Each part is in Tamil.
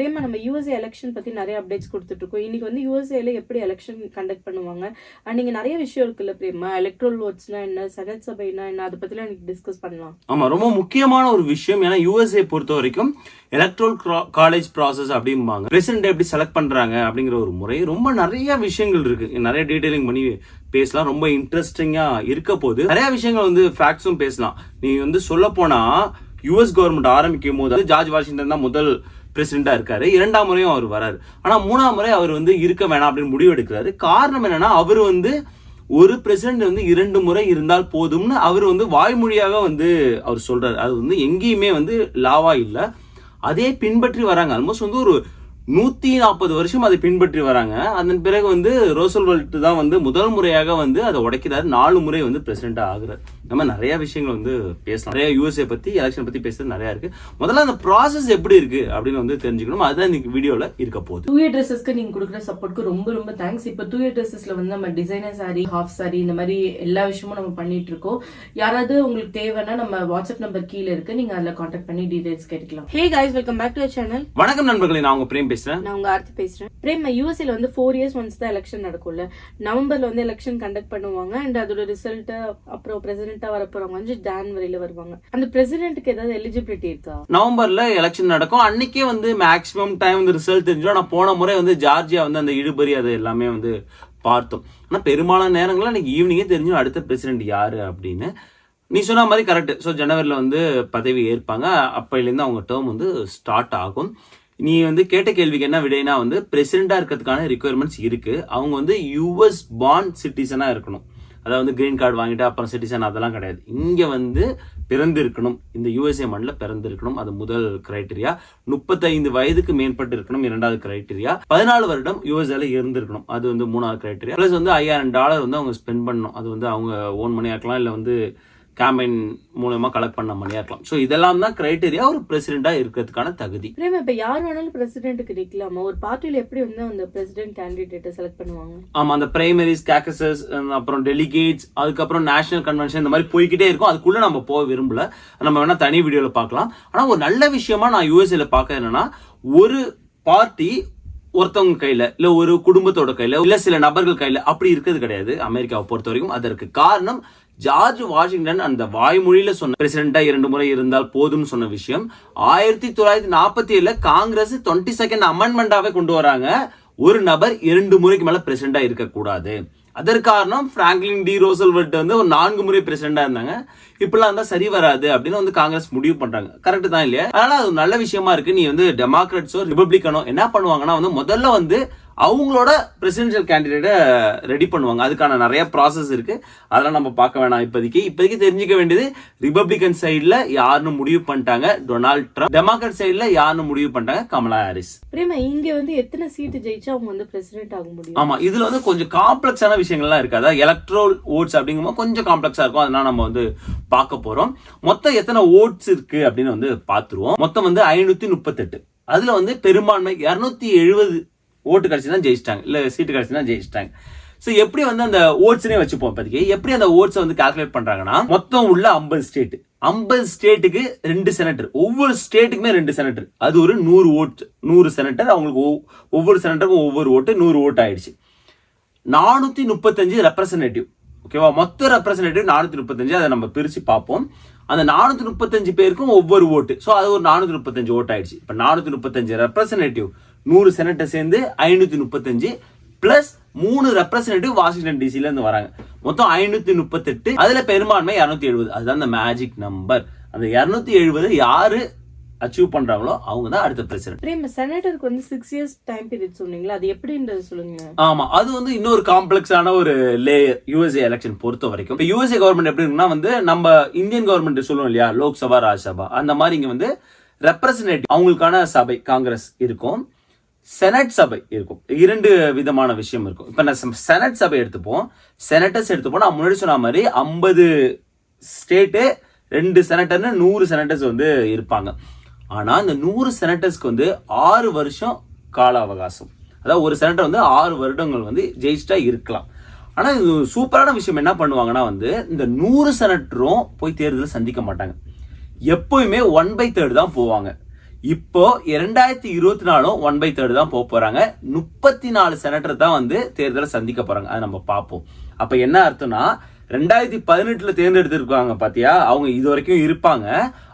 பிரேமா, நம்ம யூஎஸ்ஏ எலெக்ஷன் பத்தி நிறைய அப்டேட்ஸ் கொடுத்துட்டு இருக்கோம். இன்னைக்கு வந்து யூஎஸ்ஏல எப்படி எலெக்ஷன் கண்டக்ட் பண்ணுவாங்க, நீங்க நிறைய விஷயம் இருக்குல்ல பிரேமா, எலக்ட்ரல் ஓட்ஸ்னா என்ன, செனட் சபைனா என்ன, அதை பத்திலாம் இன்னைக்கு டிஸ்கஸ் பண்ணலாம். ஆமா, ரொம்ப முக்கியமான ஒரு விஷயம். ஏன்னா யூஎஸ்ஏ பொறுத்த வரைக்கும் எலக்ட்ரல் காலேஜ் ப்ராசஸ் அப்படிம்பாங்க. பிரசிடென்ட் எப்படி செலக்ட் பண்றாங்க அப்படிங்கிற ஒரு முறை ரொம்ப நிறைய விஷயங்கள் இருக்கு. நிறைய டீடைலிங் பண்ணி பேசலாம். ரொம்ப இன்ட்ரெஸ்டிங்கா இருக்க போது நிறைய விஷயங்கள் வந்து ஃபேக்ட்ஸும் பேசலாம். நீ வந்து சொல்ல போனா யுஎஸ் கவர்மெண்ட் ஆரம்பிக்கும் போது ஜார்ஜ் வாஷிங்டன் தான் முதல் பிரசிடென்டா இருக்காரு. 2ஆம் முறையும் அவர் வராரு. ஆனா 3ஆம் முறை அவர் வந்து இருக்க வேணாம் அப்படின்னு முடிவு எடுக்கிறாரு. காரணம் என்னன்னா, அவர் வந்து ஒரு பிரசிடென்ட் வந்து 2 முறை இருந்தால் போதும்னு அவர் வந்து வாய்மொழியாக வந்து அவர் சொல்றாரு. அது வந்து எங்கேயுமே வந்து லாவா இல்லை. அதே பின்பற்றி வராங்க. ஆல்மோஸ்ட் வந்து ஒரு 140 வருஷம் அதை பின்பற்றி வராங்க. அதன் பிறகு வந்து ரோசல்வெல்ட் தான் வந்து முதல் முறையாக வந்து அதை உடைக்கிறாரு. 4 முறை வந்து பிரசிடென்டா ஆகுறாரு. நம்ம நிறைய விஷயங்கள் வந்து பேசலாம். நிறைய யூஎஸ்ஏ பத்தி, எலெக்ஷன் பத்தி பேசுறது நிறைய இருக்கு. முதல்ல அந்த ப்ராசஸ் எப்படி இருக்கு அப்படின்னு வந்து தெரிஞ்சுக்கணும். அதுதான் இந்த வீடியோல இருக்க போகுது. 2 இயர் ட்ரெஸ்ஸஸ்க்கு நீங்க கொடுக்குற சப்போர்ட்க்கு ரொம்ப ரொம்ப தேங்க்ஸ். இப்போ 2 இயர் ட்ரெஸ்ஸஸ்ல வந்து நம்ம டிசைனர் சாரி, ஹாஃப் சாரி, இந்த மாதிரி எல்லா விஷயமும் நம்ம பண்ணிட்டு இருக்கோம். யாராவது உங்களுக்கு தேவைன்னா நம்ம வாட்ஸ்அப் நம்பர் கீழே இருக்கு, நீங்க அதுல கான்டாக்ட் பண்ணி டீடைல்ஸ் கேட்டுக்கலாம். Hey guys, welcome back to our channel. வணக்கம் நண்பர்களே, நான் உங்க பிரேம் பேசுறேன். நான் உங்க ஆர்த்தி பேசுறேன். பிரேம், யூஎஸ்ஏல வந்து 4 இயர்ஸ் ஒன்ஸ் தான் எலெக்ஷன் நடக்கும்ல. நவம்பர்ல வந்து எலெக்ஷன் கண்டக்ட் பண்ணுவாங்க. அண்ட் அதோட ரிசல்ட் அப்புறம் பிரசிடென்ட்டா வரப்போறவங்க வந்து ஜனவரியில வருவாங்க. அந்த பிரசிடென்ட்க்கு ஏதாவது எலிஜிபிலிட்டி இருக்கா? நவம்பர்ல எலெக்ஷன் நடக்கும். அன்னைக்கே வந்து மேக்ஸிமம் டைம் வந்து ரிசல்ட் தெரிஞ்சிடும். நான் போன முறை வந்து ஜார்ஜியா வந்து அந்த இழுபறி அது எல்லாமே வந்து பார்த்தோம். ஆனா பெரும்பாலான நேரங்கள்ல அன்னைக்கு ஈவினிங்கே தெரிஞ்சிடும் அடுத்த பிரசிடென்ட் யாரு அப்படின்னு. நீ சொன்ன மாதிரி கரெக்ட். ஸோ ஜனவரியில் வந்து பதவி ஏற்பாங்க. அப்பையிலேருந்து அவங்க டேர்ம் வந்து ஸ்டார்ட் ஆகும். நீ வந்து கேட்ட கேள்விக்கு என்ன விடைனா வந்து பிரசிடென்டா இருக்கிறதுக்கான ரிக்குவயர்மெண்ட்ஸ் இருக்கு. அவங்க வந்து யூஎஸ் பாண்ட் சிட்டிசனா இருக்கணும். அதாவது கிரீன் கார்டு வாங்கிட்டு அப்புறம் சிட்டிசன் அதெல்லாம் கிடையாது. இங்க வந்து பிறந்து இருக்கணும். இந்த யூஎஸ்ஏ மண்ணில் பிறந்து இருக்கணும். அது முதல் கிரைட்டீரியா. 35 வயதுக்கு மேற்பட்டு இருக்கணும், 2வது கிரைட்டீரியா. 14 வருடம் யூஎஸ்ஏல இருந்திருக்கணும், அது வந்து 3வது கிரைட்டீரியா. பிளஸ் வந்து $5000 வந்து அவங்க ஸ்பெண்ட் பண்ணணும். அது வந்து அவங்க ஓன் மணியா இருக்கலாம், இல்லை வந்து கேம்பெயின் மூலமா கலெக்ட் பண்ண மணியா இருக்கலாம். சோ இதெல்லாம் தான் கிரைட்டீரியா ஒரு பிரசிடென்டா இருக்கிறதுக்கான தகுதி. இப்ப யார் வேணாலும் பிரசிடென்ட்க்கு நிக்கலாமா? ஒரு பார்ட்டில எப்படி வந்து அந்த பிரசிடென்ட் கேண்டிடேட்டை செலக்ட் பண்ணுவாங்க? ஆமா, அந்த பிரைமரிஸ், காக்கசஸ், அப்புறம் டெலிகேட்ஸ், அதுக்கப்புறம் நேஷனல் கன்வென்ஷன், இந்த மாதிரி போய்கிட்டே இருக்கும். அதுக்குள்ள நம்ம போக விரும்பல. நம்ம வேணா தனி வீடியோல பார்க்கலாம். ஆனா ஒரு நல்ல விஷயமா நான் யூஎஸ்ஏல பார்க்க என்னன்னா, ஒரு பார்ட்டி ஒருத்தவங்க கையில, இல்ல ஒரு குடும்பத்தோட கையில, இல்ல சில நபர்கள் கையில அப்படி இருக்கிறது கிடையாது அமெரிக்காவை பொறுத்த வரைக்கும். அதற்கு காரணம் ஜார்ஜ் வாஷிங்டன் அந்த வாய்மொழியில சொன்ன பிரசிடென்டா 2 முறை இருந்தால் போதும் சொன்ன விஷயம். 1947 காங்கிரஸ் 22nd அமெண்ட்மெண்டாவே கொண்டு வராங்க. ஒரு நபர் 2 முறைக்கு மேல பிரசிடென்டா இருக்கக்கூடாது. அதற்கு காரணம் பிராங்க்லின் டி ரோசல்வெல்ட் வந்து ஒரு 4 முறை பிரசிடென்டா இருந்தாங்க. இப்பெல்லாம் தான் சரி வராது அப்படின்னு வந்து காங்கிரஸ் முடிவு பண்றாங்க. கரெக்ட் தான் இல்லையா? அதனால அது நல்ல விஷயமா இருக்கு. நீ வந்து டெமோக்ராட்ஸோ ரிபப்ளிக்கனோ என்ன பண்ணுவாங்கன்னா வந்து முதல்ல வந்து அவங்களோட பிரசிடென்ஷியல் கேண்டிடேட்டை ரெடி பண்ணுவாங்க. அதுக்கான நிறைய ப்ராசஸ் இருக்கு. அதெல்லாம் நம்ம பார்க்க வேணாம். இப்போதைக்கு தெரிஞ்சுக்க வேண்டியது ரிபப்ளிகன் சைட்ல யாருன்னு முடிவு பண்ணிட்டாங்க டொனால்ட் ட்ரம்ப். டெமோக்ராட் சைட்ல யாருன்னு முடிவு பண்ணிட்டாங்க கமலா ஹாரிஸ். பிரேமா, இங்க வந்து எத்தனை சீட் ஜெயிச்சா அவங்க வந்து பிரசிடென்ட் ஆக முடியும்? ஆமா, இதுல வந்து கொஞ்சம் காம்ப்ளெக்ஸான விஷயங்கள்லாம் இருக்கு. அதாவது எலக்ட்ரல் ஓட்ஸ் அப்படிங்கும்போது கொஞ்சம் காம்ப்ளெக்ஸா இருக்கும். அதனால நம்ம வந்து பார்க்க போறோம். மொத்தம் எத்தனை ஓட்ஸ் இருக்கு அப்படின்னு வந்து பார்த்துருவோம். மொத்தம் வந்து 538. அதுல வந்து பெரும்பான்மை 270 ஓட்டு கிடைச்சுதான் ஜெயிச்சிட்டாங்க, இல்ல சீட்டு கிடைச்சுதான் ஜெயிச்சிட்டாங்க. சோ எப்படி வந்து அந்த ஓட்ஸ்னே வச்சுப்போம். இப்போதைக்கு எப்படி அந்த ஓட்ஸ் வந்து கால்குலேட் பண்றாங்கன்னா, மொத்தம் உள்ள 50 ஸ்டேட், 50 ஸ்டேட்டுக்கு 2 செனட்டர், ஒவ்வொரு ஸ்டேட்டுக்குமே 2 செனட்டர், அது ஒரு 100 ஓட்டு, 100 செனட்டர். அவங்களுக்கு ஒவ்வொரு செனட்டருக்கும் ஒவ்வொரு ஓட்டு, 100 ஓட்டு ஆயிடுச்சு. 435 ரெப்ரசன்டேட்டிவ். ஓகேவா? மொத்த ரெப்ரசன்டேட்டிவ் 435. அதை நம்ம பிரிச்சு பார்ப்போம். அந்த 435 பேருக்கும் ஒவ்வொரு ஓட்டு. சோ அது ஒரு 435 ஓட்டு ஆயிடுச்சு. இப்ப 435 ரெப்ரசன்டேட்டிவ், 100 செனட்டர் சேர்ந்து 535 பிளஸ் 3 ரெப்ரசன்டேட்டிவ் வாஷிங்டன் டிசில இருந்து வராங்க. மொத்தம் 538. அதுல பெரும்பான்மை 270. அதுதான் அந்த மேஜிக் நம்பர். அந்த 270 யாரு அச்சீவ் பண்றாங்களோ அவங்க தான் அடுத்த பிரசிடென்ட். பிரேம், செனட்டருக்கு வந்து 6 இயர்ஸ் டைம் பீரியட் சொன்னீங்களா, அது எப்படின்றது சொல்லுங்க. ஆமா, அது வந்து இன்னொரு காம்ப்ளெக்ஸான ஒரு லேயர் யூஎஸ்ஏ எலெக்ஷன் பொறுத்த வரைக்கும். இப்போ யூஎஸ்ஏ கவர்மெண்ட் எப்படி இருக்குன்னா வந்து நம்ம இந்தியன் கவர்மெண்ட் சொல்லுவோம் இல்லையா, லோக்சபா ராஜ்யசபா, அந்த மாதிரி இங்க வந்து ரெப்ரசன்டேட்டிவ் அவங்களுக்கான சபை காங்கிரஸ் இருக்கும், செனட் சபை இருக்கும். 2 விதமான விஷயம் இருக்கும். இப்ப நான் செனட் சபை எடுத்துப்போம், செனட்டர்ஸ் எடுத்துப்போம். நான் முன்னாடி சொன்ன மாதிரி 50 ஸ்டேட்டு, 2 செனட்டர்னு 100 செனட்டர்ஸ் வந்து இருப்பாங்க. ஆனா இந்த 100 செனட்டர்ஸ்க்கு வந்து 6 வருஷம் கால அவகாசம். அதாவது ஒரு செனட்டர் வந்து 6 வருடங்கள் வந்து ஜெயிச்சிட்டா இருக்கலாம். ஆனா இது சூப்பரான விஷயம் என்ன பண்ணுவாங்கன்னா வந்து இந்த 100 செனட்டரும் போய் தேர்தலில் சந்திக்க மாட்டாங்க. எப்பவுமே 1/3 தான் போவாங்க. இப்போ 2024 1/3 தான் போறாங்க. 34 செனட்டர் தான் வந்து தேர்தலை சந்திக்க போறாங்க. அதை நம்ம பார்ப்போம். அப்ப என்ன அர்த்தம்னா 2018 தேர்ந்தெடுத்திருக்காங்க பாத்தியா, அவங்க இது வரைக்கும் இருப்பாங்க,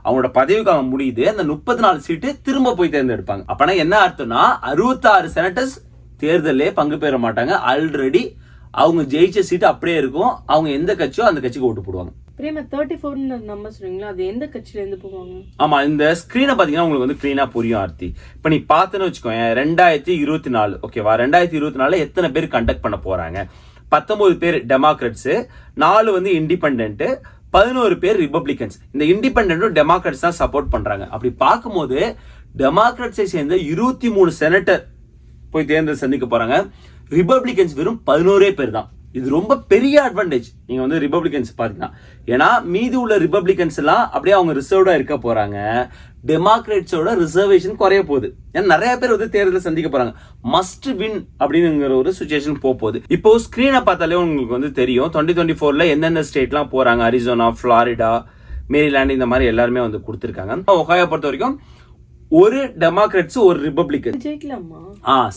அவங்களோட பதவிக்காலம் முடியுது, அந்த 34 சீட்டு திரும்ப போய் தேர்ந்தெடுப்பாங்க. அப்பனா என்ன அர்த்தம்னா 66 செனட்டர்ஸ் தேர்தலே பங்கு பெற மாட்டாங்க. ஆல்ரெடி அவங்க ஜெயிச்ச சீட்டு அப்படியே இருக்கும். அவங்க எந்த கட்சியோ அந்த கட்சிக்கு ஓட்டு போடுவாங்க. பிரேமா 34 நம்பர் சொல்றீங்களா, அது எந்த கட்சியில இருந்து போவாங்க? ஆமா, இந்த ஸ்கிரீனை பாத்தீங்கன்னா உங்களுக்கு வந்து கிளீனா புரியும் ஆர்த்தி. இப்ப நீ பாத்துன்னு வச்சுக்கோங்க, 2024 ஓகேவா, 2024 எத்தனை பேர் கண்டக்ட் பண்ண போறாங்க? 19 பேர் டெமோக்ராட்ஸ், 4 வந்து இண்டிபெண்டன்ட், 11 பேர் ரிபப்ளிகன்ஸ். இந்த இண்டிபெண்டன்டும் டெமோக்ராட்ஸ் தான் சப்போர்ட் பண்றாங்க. அப்படி பார்க்கும்போது டெமோக்ராட்ஸை சேர்ந்த 23 செனட்டர் போய் தேர்தல் சந்திக்க போறாங்க. ரிபப்ளிகன்ஸ் வெறும் 11 பேர் தான். இது ரொம்ப பெரிய அட்வான்டேஜ் நீங்க வந்து ரிபப்ளிகன்ஸ் பாத்தீங்கன்னா. ஏன்னா மீதி உள்ள ரிபப்ளிகன்ஸ் எல்லாம் அப்படியே அவங்க ரிசர்வ்டா இருக்க போறாங்க. டெமோக்ராட்ஸோட ரிசர்வேஷன் குறைய போகுது. ஏன்னா நிறைய பேர் வந்து தேர்தலை சந்திக்க போறாங்க. மஸ்ட் வின் அப்படிங்கிற ஒரு சுச்சுவேஷன் போகுது. இப்போ ஸ்கிரீனை பார்த்தாலே உங்களுக்கு வந்து தெரியும் 2024 எந்தெந்த ஸ்டேட்லாம் போறாங்க. அரிசோனா, பிளாரிடா, மேரிலாண்ட், இந்த மாதிரி எல்லாருமே வந்து கொடுத்திருக்காங்க. ஒகாயோ பொறுத்த வரைக்கும் ஒரு டெமோக்ராட்ஸ் ஒரு ரிபப்ளிகன் ஜெயிக்கலாமா?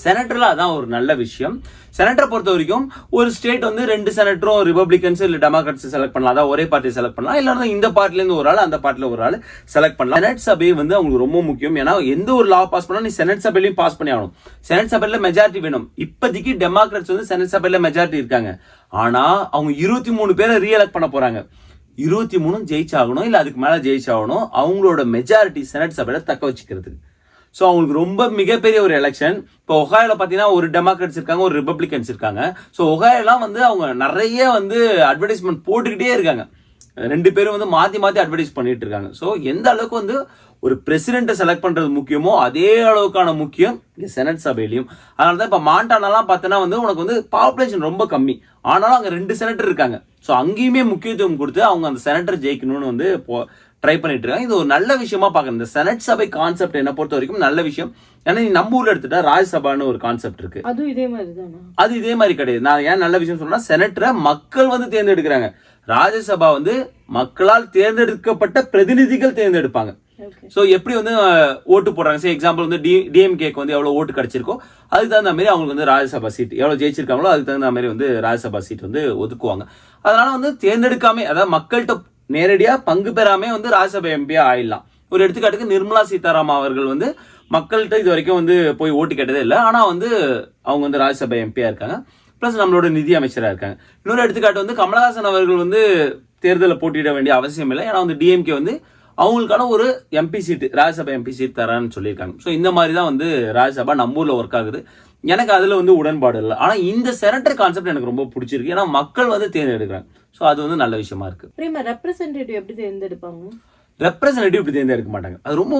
செனட்டர்ல அதான் ஒரு நல்ல விஷயம். செனட்டரை பொறுத்த வரைக்கும் ஒரு ஸ்டேட் வந்து 2 செனட்டரும் ரிபப்ளிகன்ஸ் இல்ல டெமோக்ராட்ஸ் செலக்ட் பண்ணலாம். அதான் ஒரே பார்ட்டி செலக்ட் பண்ணலாம். இல்ல இந்த பார்ட்டில இருந்து ஒரு ஆள், அந்த பார்ட்டில ஒரு ஆள் செலக்ட் பண்ணலாம். செனட் சபை வந்து அவங்களுக்கு ரொம்ப முக்கியம். ஏன்னா எந்த ஒரு லா பாஸ் பண்ணா நீ செனட் சபையிலையும் பாஸ் பண்ணி ஆகணும். செனட் சபையில மெஜாரிட்டி வேணும். இப்போதைக்கு டெமோக்ராட்ஸ் வந்து செனட் சபையில மெஜாரிட்டி இருக்காங்க. ஆனா அவங்க 23 பேரை ரீஎலக்ட் பண்ண போறாங்க. 23 ஜெயிச்சாகணும், இல்ல அதுக்கு மேல ஜெயிச்சாகணும் அவங்களோட மெஜாரிட்டி செனட் சபையில தக்க வச்சுக்கிறதுக்கு. ஸோ அவங்களுக்கு ரொம்ப மிகப்பெரிய ஒரு எலெக்ஷன். இப்போ ஒகாயோல பார்த்தீங்கன்னா ஒரு டெமோக்ராட்ஸ் இருக்காங்க, ஒரு ரிபப்ளிகன்ஸ் இருக்காங்க. ஸோ ஒகாயோலாம் வந்து அவங்க நிறைய வந்து அட்வர்டைஸ்மெண்ட் போட்டுக்கிட்டே இருக்காங்க. 2 பேரும் வந்து மாற்றி மாற்றி அட்வர்டைஸ் பண்ணிட்டு இருக்காங்க. ஸோ எந்த அளவுக்கு வந்து ஒரு பிரசிடென்ட்டை செலக்ட் பண்றது முக்கியமோ அதே அளவுக்கான முக்கியம் இங்க செனட் சபையிலையும். அதனால தான் இப்போ மாண்டானாலாம் பார்த்தோன்னா வந்து உனக்கு வந்து பாப்புலேஷன் ரொம்ப கம்மி, ஆனாலும் அங்கே 2 செனட்டர் இருக்காங்க. ஸோ அங்கேயுமே முக்கியத்துவம் கொடுத்து அவங்க அந்த செனட்டர் ஜெயிக்கணும்னு வந்து ட்ரை பண்ணிட்டு இருக்காங்க. இது ஒரு நல்ல விஷயமா பார்க்கணும். இந்த செனட் சபை கான்செப்ட் என்ன பொறுத்த வரைக்கும் நல்ல விஷயம். ஏன்னா நீ நம்ம ஊர்ல எடுத்துட்டா ராஜ்யசபான்னு ஒரு கான்செப்ட் இருக்கு. அது இதே மாதிரி தானா? அது இதே மாதிரி கிடையாது. நான் ஏன் நல்ல விஷயம் சொன்னா, செனட்டரை மக்கள் வந்து தேர்ந்தெடுக்கிறாங்க. ராஜ்யசபா வந்து மக்களால் தேர்ந்தெடுக்கப்பட்ட பிரதிநிதிகள் தேர்ந்தெடுப்பாங்க. சோ எப்படி வந்து ஓட்டு போடுறாங்க. சரி எக்ஸாம்பிள் வந்து டிஎம்கேக்கு வந்து எவ்வளவு ஓட்டு கிடைச்சிருக்கோ அதுக்கு தகுந்த மாதிரி அவங்களுக்கு வந்து ராஜ்யசபா சீட் எவ்வளவு ஜெயிச்சிருக்காங்களோ அதுக்கு தகுந்த மாதிரி வந்து ராஜ்யசபா சீட் வந்து ஒதுக்குவாங்க. அதனால வந்து தேர்ந்தெடுக்காம, அதாவது மக்கள்கிட்ட நேரடியா பங்கு பெறாம வந்து ராஜ்யசபா எம்பியா ஆயிடலாம். ஒரு எடுத்துக்காட்டுக்கு நிர்மலா சீதாராமன் அவர்கள் வந்து மக்கள்கிட்ட இது வரைக்கும் வந்து போய் ஓட்டு கேட்டதே இல்லை, ஆனா வந்து அவங்க வந்து ராஜ்யசபா எம்பியா இருக்காங்க. பிளஸ் நம்மளோட நிதி அமைச்சரா இருக்காங்க. இன்னொரு எடுத்துக்காட்டு வந்து கமலஹாசன் அவர்கள் வந்து தேர்தலில் போட்டியிட வேண்டிய அவசியம் இல்லை. ஏன்னா வந்து டிஎம்கே வந்து அவங்களுக்கான ஒரு MP seat, Rajya Sabha MP seat தரான்னு சொல்லியிருக்காங்க. ஸோ இந்த மாதிரி தான் வந்து ராஜ்யசபா நம்ம ஊர்ல ஒர்க் ஆகுது. எனக்கு அதுல வந்து உடன்பாடு இல்லை. ஆனா இந்த செனட்டர் கான்செப்ட் எனக்கு ரொம்ப பிடிச்சிருக்கு. ஏன்னா மக்கள் வந்து தேர்ந்தெடுக்கிறாங்க. ஸோ அது வந்து நல்ல விஷயமா இருக்கு. ரெப்ரசன்டேட்டிவ் எப்படி தேர்ந்தெடுப்பாங்க? ரெப்ரசன்டேட்டிவ் இப்படி தேர்ந்தெடுக்க மாட்டாங்க. அது ரொம்ப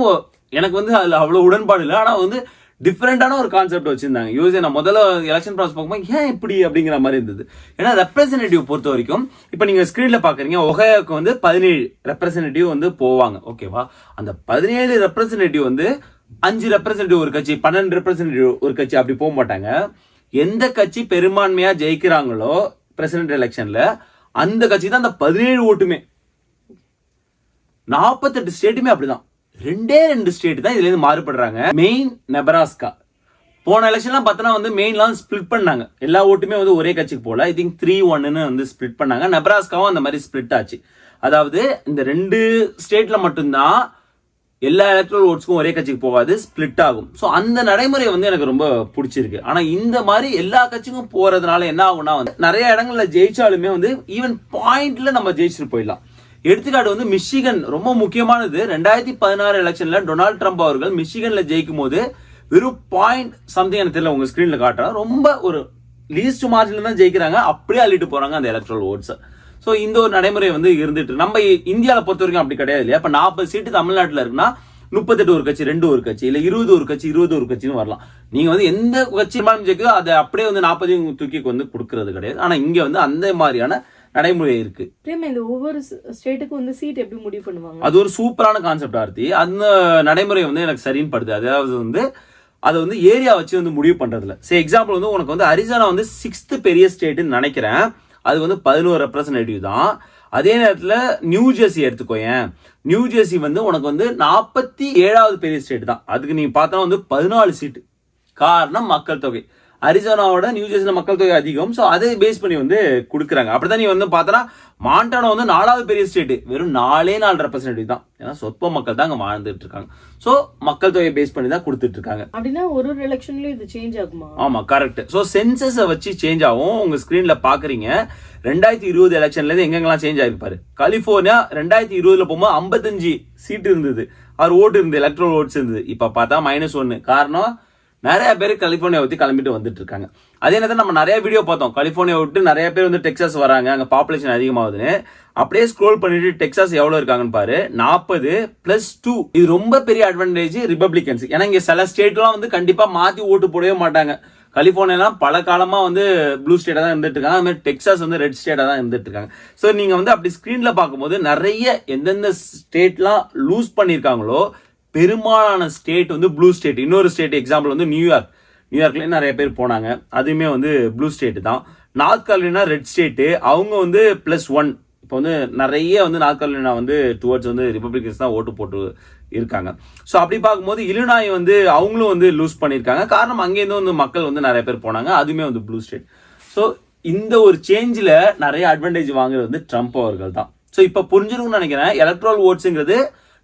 எனக்கு வந்து அதுல அவ்வளவு உடன்பாடு இல்லை. ஆனா வந்து டிஃப்ரெண்டான ஒரு கான்செப்ட் வச்சிருந்தாங்க. யோசிச்சு நான் முதல்ல எலெக்ஷன் ப்ராசஸ் பார்க்கும்போது ஏன் இப்படி அப்படிங்கிற மாதிரி இருந்தது. ஏன்னா ரெப்ரசன்டேட்டிவ் பொறுத்த வரைக்கும் இப்ப நீங்க ஸ்கிரீன்ல பாக்குறீங்க, ஒகாயோக்கு வந்து 17 ரெப்ரசன்டேட்டிவ் வந்து போவாங்க. ஓகேவா? அந்த 17 ரெப்ரசன்டேட்டிவ் வந்து 5 ரெப்ரசன்டேட்டிவ் ஒரு கட்சி, 12 ரெப்ரசன்டேட்டிவ் ஒரு கட்சி, அப்படி போக மாட்டாங்க. எந்த கட்சி பெரும்பான்மையா ஜெயிக்கிறாங்களோ பிரசிடென்ட் எலெக்ஷன்ல அந்த கட்சி தான் அந்த 17 ஓட்டுமே. 48 ஸ்டேட்டுமே அப்படிதான். 2 ஸ்டேட் தான் இதுல இருந்து மாறுபடுறாங்க. Main Nebraska. போன எலெக்ஷன்லாம் பார்த்தோன்னா வந்து மெயின்லாம் ஸ்பிளிட் பண்ணாங்க. எல்லா ஓட்டுமே வந்து ஒரே கட்சிக்கு போல. ஐ திங்க் 3-1 வந்து ஸ்பிளிட் பண்ணாங்க. நெப்ராஸ்காவும் அந்த மாதிரி ஸ்பிளிட் ஆச்சு. அதாவது இந்த 2 ஸ்டேட்ல மட்டும்தான் எல்லா எலக்ட்ரல் ஓட்ஸ்க்கும் ஒரே கட்சிக்கு போகாது, ஸ்பிளிட் ஆகும். ஸோ அந்த நடைமுறை வந்து எனக்கு ரொம்ப பிடிச்சிருக்கு. ஆனா இந்த மாதிரி எல்லா கட்சிக்கும் போறதுனால என்ன ஆகும்னா வந்து நிறைய இடங்கள்ல ஜெயிச்சாலுமே வந்து ஈவன் பாயிண்ட்ல நம்ம ஜெயிச்சுட்டு போயிடலாம். எடுத்துக்காட்டு வந்து மிஷிகன் ரொம்ப முக்கியமானது. 2016 எலெக்ஷன்ல டொனால்ட் ட்ரம்ப் அவர்கள் மிஷிகன்ல ஜெயிக்கும் போது வெறும் பாயிண்ட் சம்திங் எனக்கு தெரியல, உங்க ஸ்கிரீன்ல காட்டுறேன், ரொம்ப ஒரு லீஸ்ட் மார்ஜின்ல தான் ஜெயிக்கிறாங்க. அப்படியே அள்ளிட்டு போறாங்க அந்த எலக்ட்ரல் ஓட்ஸ். ஸோ இந்த ஒரு நடைமுறை வந்து இருந்துட்டு நம்ம இந்தியாவில் பொறுத்த வரைக்கும் அப்படி கிடையாது இல்லையா? இப்ப 40 சீட்டு தமிழ்நாட்டில் இருக்குன்னா 38 ஒரு கட்சி, 2 ஒரு கட்சி, இல்ல 20 ஒரு கட்சி, 20 ஒரு கட்சின்னு வரலாம். நீங்க வந்து எந்த கட்சி ஜெயிக்குதோ அதை அப்படியே வந்து 40 தூக்கி வந்து கொடுக்கறது கிடையாது. ஆனா இங்க வந்து அந்த மாதிரியான நடைமுறை இருக்கு. இந்த ஒவ்வொரு ஸ்டேட்டுக்கும் வந்து சீட் எப்படி முடிவு பண்ணுவாங்க? அது ஒரு சூப்பரான கான்செப்ட் ஆர்த்தி. அந்த நடைமுறை வந்து எனக்கு சரின்னு படுது. அதாவது வந்து அதை வந்து ஏரியா வச்சு வந்து முடிவு பண்றதுல. சரி எக்ஸாம்பிள் வந்து உனக்கு வந்து அரிசோனா வந்து 6th பெரிய ஸ்டேட்னு நினைக்கிறேன். அது வந்து 11 ரெப்ரசன்டேட்டிவ் தான். அதே நேரத்துல நியூ ஜெர்சி எடுத்துக்கோயேன். நியூ ஜெர்சி வந்து உனக்கு வந்து 47வது பெரிய ஸ்டேட் தான். அதுக்கு நீங்க பார்த்தா வந்து 14 சீட்டு. காரணம் மக்கள் தொகை. அரிசோனாவோட நியூ ஜெர்சில மக்கள் தொகை அதிகம். ஸோ அதை பேஸ் பண்ணி வந்து கொடுக்குறாங்க. அப்படிதான் நீ வந்து பார்த்தனா மாண்டானா வந்து 4வது பெரிய ஸ்டேட், வெறும் 4.5% தான். ஏன்னா சொற்ப மக்கள் தான் அங்க வாழ்ந்துட்டு இருக்காங்க. ஸோ மக்கள் தொகையை பேஸ் பண்ணி தான் கொடுத்துட்டு இருக்காங்க. அப்படின்னா ஒரு எலெக்ஷன்லயும் இது சேஞ்ச் ஆகுமா? ஆமா, கரெக்ட். ஸோ சென்சஸை வச்சு சேஞ்ச் ஆகும். உங்க ஸ்கிரீன்ல பாக்குறீங்க 2020 எலெக்ஷன்ல இருந்து எங்கெங்கெல்லாம் சேஞ்ச் ஆகிருப்பாரு. கலிபோர்னியா 2020 போகும்போது 55 சீட் இருந்தது, அவர் ஓட்டு இருந்தது, எலக்ட்ரல் ஓட்ஸ் இருந்தது. இப்ப பார்த்தா -1. காரணம் நிறைய பேர் கலிபோர்னியா விட்டு கிளம்பிட்டு வந்துட்டு இருக்காங்க. அதே நேரத்தில் நம்ம நிறைய வீடியோ பார்த்தோம், கலிபோர்னியா விட்டு நிறைய பேர் வந்து டெக்சாஸ் வராங்க, அங்க பாப்புலேஷன் அதிகமாகுதுன்னு. அப்படியே ஸ்க்ரோல் பண்ணிட்டு டெக்சாஸ் எவ்வளவு இருக்காங்கன்னு பாரு, 40+2. இது ரொம்ப பெரிய அட்வான்டேஜ் ரிபப்ளிகன்ஸ். ஏன்னா இங்க சில ஸ்டேட்லாம் வந்து கண்டிப்பா மாத்தி ஓட்டு போடவே மாட்டாங்க. கலிபோர்னியாலாம் பல காலமா வந்து ப்ளூ ஸ்டேட்டா தான் இருந்துட்டு இருக்காங்க. அது மாதிரி டெக்சாஸ் வந்து ரெட் ஸ்டேட்டா தான் இருந்துட்டு இருக்காங்க. ஸோ நீங்க வந்து அப்படி ஸ்கிரீன்ல பார்க்கும்போது நிறைய எந்தெந்த ஸ்டேட்லாம் லூஸ் பண்ணியிருக்காங்களோ பெரும்பாலான ஸ்டேட் வந்து ப்ளூ ஸ்டேட். இன்னொரு ஸ்டேட் எக்ஸாம்பிள் வந்து நியூயார்க்லயும் நிறைய பேர் போனாங்க, அதுவுமே வந்து ப்ளூ ஸ்டேட் தான். நார்த் கரோலினா ரெட் ஸ்டேட், அவங்க வந்து +1. இப்போ வந்து நிறைய வந்து நார்த் கரோலினா வந்து டுவர்ட்ஸ் வந்து ரிபப்ளிகன்ஸ் தான் ஓட்டு போட்டு இருக்காங்க. ஸோ அப்படி பார்க்கும்போது இலினாய் வந்து அவங்களும் வந்து லூஸ் பண்ணியிருக்காங்க. காரணம் அங்கேருந்து வந்து மக்கள் வந்து நிறைய பேர் போனாங்க, அதுவுமே வந்து ப்ளூ ஸ்டேட். ஸோ இந்த ஒரு சேஞ்சில் நிறைய அட்வான்டேஜ் வாங்குறது வந்து ட்ரம்ப் அவர்கள் தான். ஸோ இப்போ புரிஞ்சிருக்கும்னு நினைக்கிறேன். எலக்ட்ரல் ஓட்ஸுங்கிறது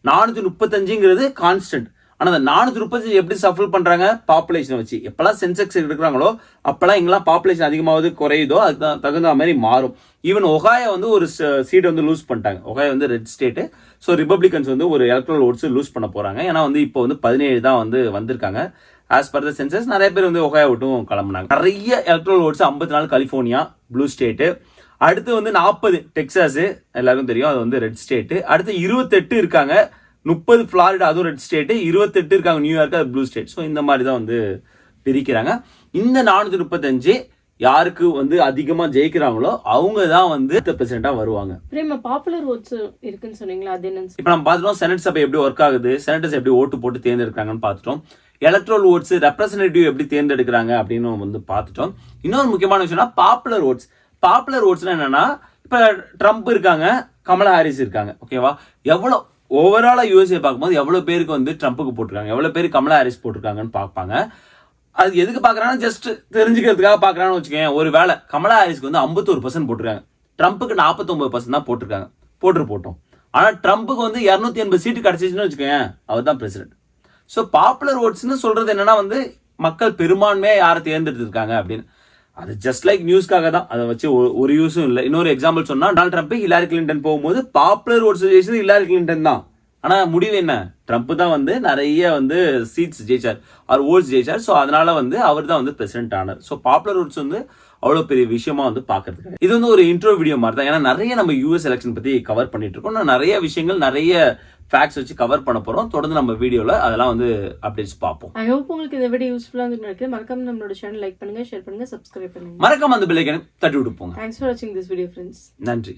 435ங்கிறது கான்ஸ்டன்ட். ஆனா அந்த 435 எப்படி சஃபல் பண்றாங்க? பாப்புலேஷனை வச்சு. எப்பெல்லாம் சென்செக்ஸ் எடுக்கிறாங்களோ அப்பெல்லாம் இங்கெல்லாம் பாப்புலேஷன் அதிகமாவது குறையுதோ அதுக்கு தகுந்த மாதிரி மாறும். ஈவன் ஒகாயோ வந்து ஒரு சீட் வந்து லூஸ் பண்ணிட்டாங்க. ஒகாயோ வந்து ரெட் ஸ்டேட். ஸோ ரிபப்ளிகன்ஸ் வந்து ஒரு எலக்ட்ரல் ஓட்ஸ் லூஸ் பண்ண போறாங்க. ஏன்னா வந்து இப்போ வந்து 17 தான் வந்து வந்திருக்காங்க. ஆஸ் பர் த சென்சஸ் நிறைய பேர் வந்து ஒகாயோ விட்டும் கிளம்புனாங்க. நிறைய electoral votes 54 California blue state. அடுத்து வந்து 40 டெக்சாஸ், எல்லாருக்கும் தெரியும், அது வந்து ரெட் ஸ்டேட். அடுத்து 28 இருக்காங்க, 30 ஃபிளாரிடா, அதுவும் ரெட் ஸ்டேட். 28 இருக்காங்க நியூயார்க், அது ப்ளூ ஸ்டேட். ஸோ இந்த மாதிரி தான் வந்து பிரிக்கிறாங்க. இந்த 435 யாருக்கு வந்து அதிகமா ஜெயிக்கிறாங்களோ அவங்க தான் வந்து பிரசிடென்ட்டா வருவாங்க. பாப்புலர் ஓட்ஸ் இருக்குன்னு சொன்னீங்களா, அது என்னன்னு இப்போ நம்ம பார்த்துட்டோம் செனட் சபை எப்படி ஒர்க் ஆகுது, செனட்டர்ஸ் எப்படி ஓட்டு போட்டு தேர்ந்தெடுக்கிறாங்கன்னு பார்த்துட்டோம். எலக்ட்ரல் ஓட்ஸ் ரெப்ரசன்டேட்டிவ் எப்படி தேர்ந்தெடுக்கிறாங்க அப்படின்னு வந்து பார்த்துட்டோம். இன்னொரு முக்கியமான விஷயம்னா பாப்புலர் ஓட்ஸ். பாப்புலர் ஓட்ஸ்னா என்னன்னா, இப்ப ட்ரம்ப் இருக்காங்க, கமலா ஹாரிஸ் இருக்காங்க, ஓகேவா? எவ்வளவு ஓவராலா யூஎஸ்ஏ பார்க்கும்போது எவ்வளவு பேருக்கு வந்து ட்ரம்ப்புக்கு போட்டிருக்காங்க, எவ்வளவு பேர் கமலா ஹாரிஸ் போட்டிருக்காங்கன்னு பார்ப்பாங்க. அது எதுக்கு பாக்குறாங்கன்னா ஜஸ்ட் தெரிஞ்சுக்கிறதுக்காக பாக்குறான்னு வச்சுக்கோங்க. ஒரு வேளை கமலா ஹாரிஸ்க்கு வந்து 51% போட்டிருக்காங்க, ட்ரம்ப்புக்கு 49% தான் போட்டிருக்காங்க. போட்டோம். ஆனா ட்ரம்ப்புக்கு வந்து 280 சீட்டு கிடைச்சிச்சுன்னு வச்சுக்கோங்க, அவர் தான் பிரசிடென்ட். ஸோ பாப்புலர் ஓட்ஸ்ன்னு சொல்றது என்னன்னா வந்து மக்கள் பெரும்பான்மையா யாரை தேர்ந்தெடுத்திருக்காங்க அப்படின்னு. அது ஜஸ்ட் லைக் நியூஸ்க்காக தான், அதை வச்சு ஒரு யூஸும் இல்லை. இன்னொரு எக்ஸாம்பிள் சொன்னா, டொனால்ட் ட்ரம்ப் ஹிலாரி கிளின்டன் போகும்போது பாப்புலர் ஓட்ஸ் ஜெயிச்சது ஹிலாரி கிளின்டன் தான். ஆனா முடிவு என்ன? ட்ரம்ப் தான் வந்து நிறைய வந்து சீட்ஸ் ஜெயிச்சார், அவர் ஓட்ஸ் ஜெயிச்சார். ஸோ அதனால வந்து அவர் தான் வந்து பிரசிடென்ட் ஆனார். ஸோ பாப்புலர் ஓட்ஸ் வந்து அவ்வளவு பெரிய விஷயமா வந்து பாக்குறதுக்கு இது வந்து ஒரு இன்ட்ரோ வீடியோ மாதிரி தான். ஏன்னா நிறைய நம்ம யூஎஸ் எலெக்ஷன் பத்தி கவர் பண்ணிட்டு இருக்கோம். நிறைய விஷயங்கள், நிறைய ஃபேக்ட்ஸ் வச்சு கவர் பண்ண போறோம். தொடர்ந்து நம்ம வீடியோல அதெல்லாம் வந்து அப்டேட்ஸ் பார்ப்போம். ஐ ஹோப் உங்களுக்கு இந்த வீடியோ யூஸ்ஃபுல்லா இருந்திருக்கு. மறக்காம நம்மளோட சேனல் லைக் பண்ணுங்க, ஷேர் பண்ணுங்க, சப்ஸ்கிரைப் பண்ணுங்க. மறக்காம அந்த பெல் ஐகானை தட்டி விட்டு போங்க. தேங்க்ஸ் ஃபார் வாட்சிங் திஸ் வீடியோ ஃப்ரெண்ட்ஸ். நன்றி.